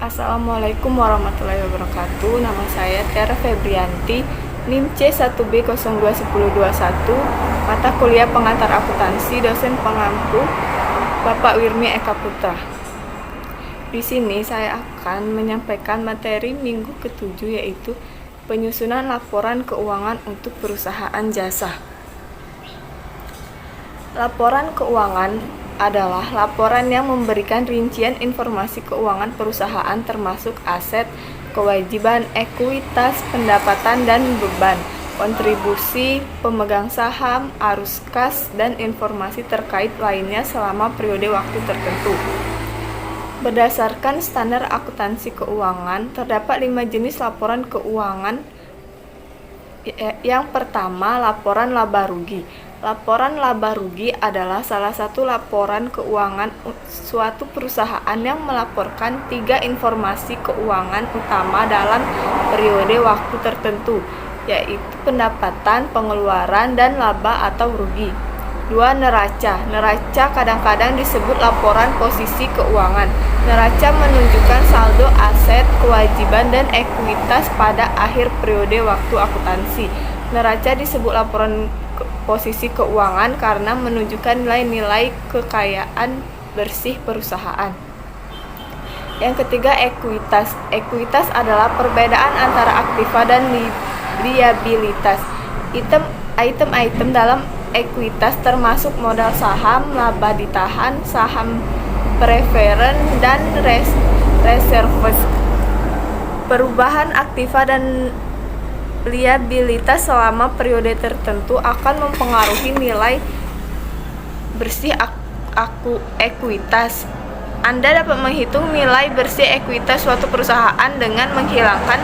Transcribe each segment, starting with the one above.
Assalamualaikum warahmatullahi wabarakatuh. Nama saya Tiara Febrianti, NIM C1B021021, mata kuliah pengantar akuntansi, dosen pengampu Bapak Wirmi Eka Putra. Di sini saya akan menyampaikan materi minggu ke-7, yaitu penyusunan laporan keuangan untuk perusahaan jasa. Laporan keuangan adalah laporan yang memberikan rincian informasi keuangan perusahaan termasuk aset, kewajiban, ekuitas, pendapatan dan beban, kontribusi, pemegang saham, arus kas, dan informasi terkait lainnya selama periode waktu tertentu. Berdasarkan standar akuntansi keuangan, terdapat 5 jenis laporan keuangan. Yang pertama, laporan laba rugi. Laporan laba rugi adalah salah satu laporan keuangan suatu perusahaan yang melaporkan 3 informasi keuangan utama dalam periode waktu tertentu, yaitu pendapatan, pengeluaran, dan laba atau rugi. 2. Neraca. Neraca kadang-kadang disebut laporan posisi keuangan. Neraca menunjukkan saldo aset, kewajiban, dan ekuitas pada akhir periode waktu akuntansi. Neraca disebut laporan posisi keuangan karena menunjukkan nilai-nilai kekayaan bersih perusahaan. Yang ketiga, ekuitas. Ekuitas adalah perbedaan antara aktiva dan liabilitas. Item-item dalam ekuitas termasuk modal saham, laba ditahan, saham preferen, dan reserves. Perubahan aktiva dan liabilitas selama periode tertentu akan mempengaruhi nilai bersih ekuitas. Anda dapat menghitung nilai bersih ekuitas suatu perusahaan dengan menghilangkan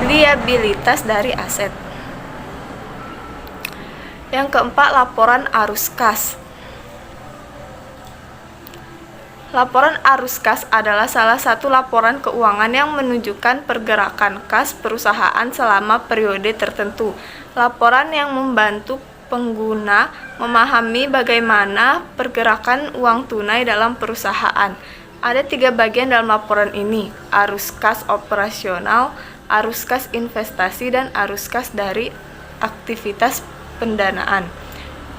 liabilitas dari aset. Yang keempat, laporan arus kas. Laporan arus kas adalah salah satu laporan keuangan yang menunjukkan pergerakan kas perusahaan selama periode tertentu. Laporan yang membantu pengguna memahami bagaimana pergerakan uang tunai dalam perusahaan. Ada 3 bagian dalam laporan ini: arus kas operasional, arus kas investasi, dan arus kas dari aktivitas pendanaan.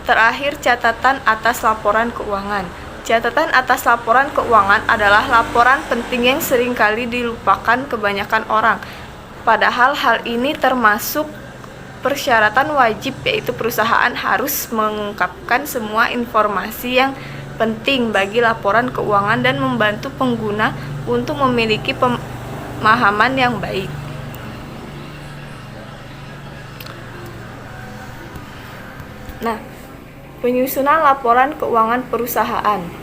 Terakhir, catatan atas laporan keuangan. Catatan atas laporan keuangan adalah laporan penting yang seringkali dilupakan kebanyakan orang. Padahal hal ini termasuk persyaratan wajib, yaitu perusahaan harus mengungkapkan semua informasi yang penting bagi laporan keuangan dan membantu pengguna untuk memiliki pemahaman yang baik. Nah, penyusunan laporan keuangan perusahaan.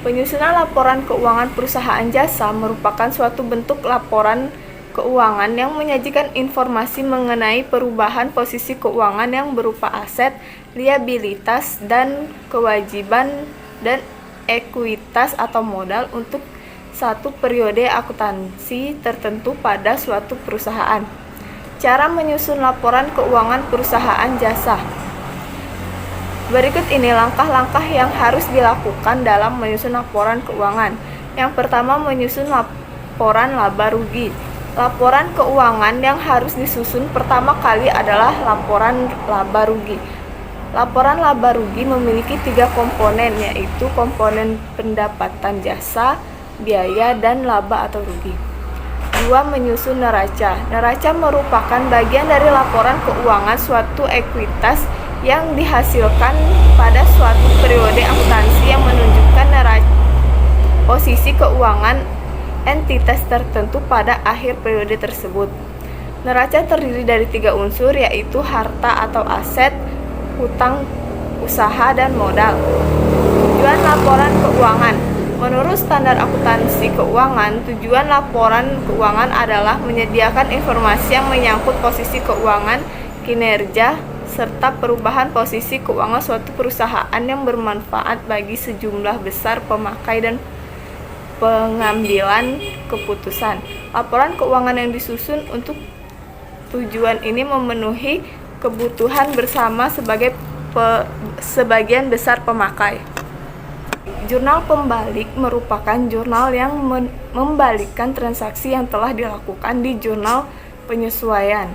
Penyusunan laporan keuangan perusahaan jasa merupakan suatu bentuk laporan keuangan yang menyajikan informasi mengenai perubahan posisi keuangan yang berupa aset, liabilitas, dan kewajiban dan ekuitas atau modal untuk satu periode akuntansi tertentu pada suatu perusahaan. Cara menyusun laporan keuangan perusahaan jasa. Berikut ini langkah-langkah yang harus dilakukan dalam menyusun laporan keuangan. Yang pertama, menyusun laporan laba rugi. Laporan keuangan yang harus disusun pertama kali adalah laporan laba rugi. Laporan laba rugi memiliki 3 komponen, yaitu komponen pendapatan jasa, biaya, dan laba atau rugi. 2. Menyusun neraca. Neraca merupakan bagian dari laporan keuangan suatu ekuitas yang dihasilkan pada suatu periode akuntansi yang menunjukkan posisi keuangan entitas tertentu pada akhir periode tersebut. Neraca terdiri dari 3 unsur, yaitu harta atau aset, hutang usaha, dan modal. Tujuan laporan keuangan. Menurut standar akuntansi keuangan, tujuan laporan keuangan adalah menyediakan informasi yang menyangkut posisi keuangan, kinerja, serta perubahan posisi keuangan suatu perusahaan yang bermanfaat bagi sejumlah besar pemakai dan pengambilan keputusan. Laporan keuangan yang disusun untuk tujuan ini memenuhi kebutuhan bersama sebagian besar pemakai. Jurnal pembalik merupakan jurnal yang membalikkan transaksi yang telah dilakukan di jurnal penyesuaian.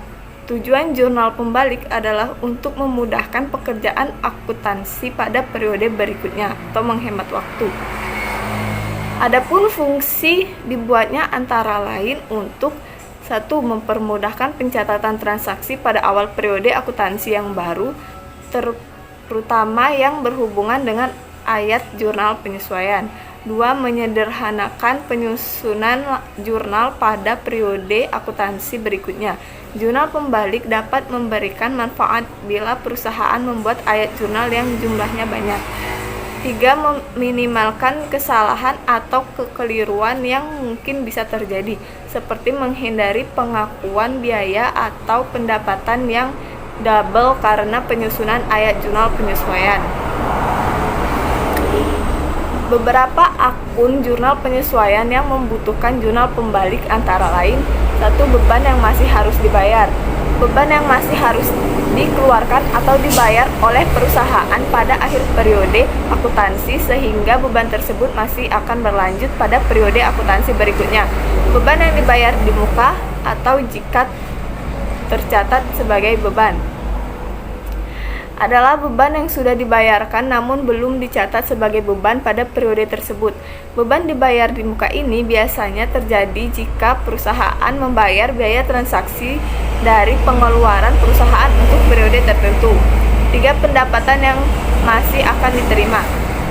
Tujuan jurnal pembalik adalah untuk memudahkan pekerjaan akuntansi pada periode berikutnya atau menghemat waktu. Adapun fungsi dibuatnya antara lain untuk 1. Mempermudahkan pencatatan transaksi pada awal periode akuntansi yang baru, terutama yang berhubungan dengan ayat jurnal penyesuaian. 2. Menyederhanakan penyusunan jurnal pada periode akuntansi berikutnya. Jurnal pembalik dapat memberikan manfaat bila perusahaan membuat ayat jurnal yang jumlahnya banyak. 3. Meminimalkan kesalahan atau kekeliruan yang mungkin bisa terjadi, seperti menghindari pengakuan biaya atau pendapatan yang double karena penyusunan ayat jurnal penyesuaian. Beberapa akun jurnal penyesuaian yang membutuhkan jurnal pembalik antara lain: 1. Beban yang masih harus dibayar. Beban yang masih harus dikeluarkan atau dibayar oleh perusahaan pada akhir periode akuntansi sehingga beban tersebut masih akan berlanjut pada periode akuntansi berikutnya. Beban yang dibayar di muka atau jika tercatat sebagai beban adalah beban yang sudah dibayarkan namun belum dicatat sebagai beban pada periode tersebut. Beban dibayar di muka ini biasanya terjadi jika perusahaan membayar biaya transaksi dari pengeluaran perusahaan untuk periode tertentu. 3. Pendapatan yang masih akan diterima.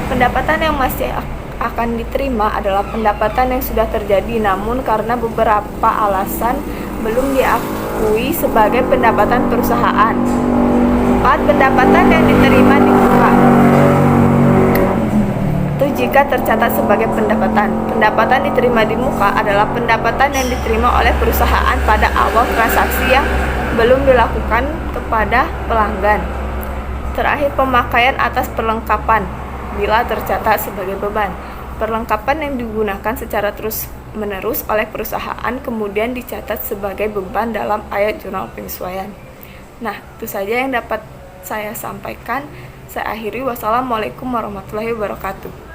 Pendapatan yang masih akan diterima adalah pendapatan yang sudah terjadi namun karena beberapa alasan belum diakui sebagai pendapatan perusahaan. 4. Pendapatan yang diterima di muka itu jika tercatat sebagai pendapatan. Pendapatan diterima di muka adalah pendapatan yang diterima oleh perusahaan pada awal transaksi yang belum dilakukan kepada pelanggan. Terakhir, pemakaian atas perlengkapan bila tercatat sebagai beban. Perlengkapan yang digunakan secara terus-menerus oleh perusahaan kemudian dicatat sebagai beban dalam ayat jurnal penyesuaian. Nah, itu saja yang dapat saya sampaikan. Saya akhiri. Wassalamualaikum warahmatullahi wabarakatuh.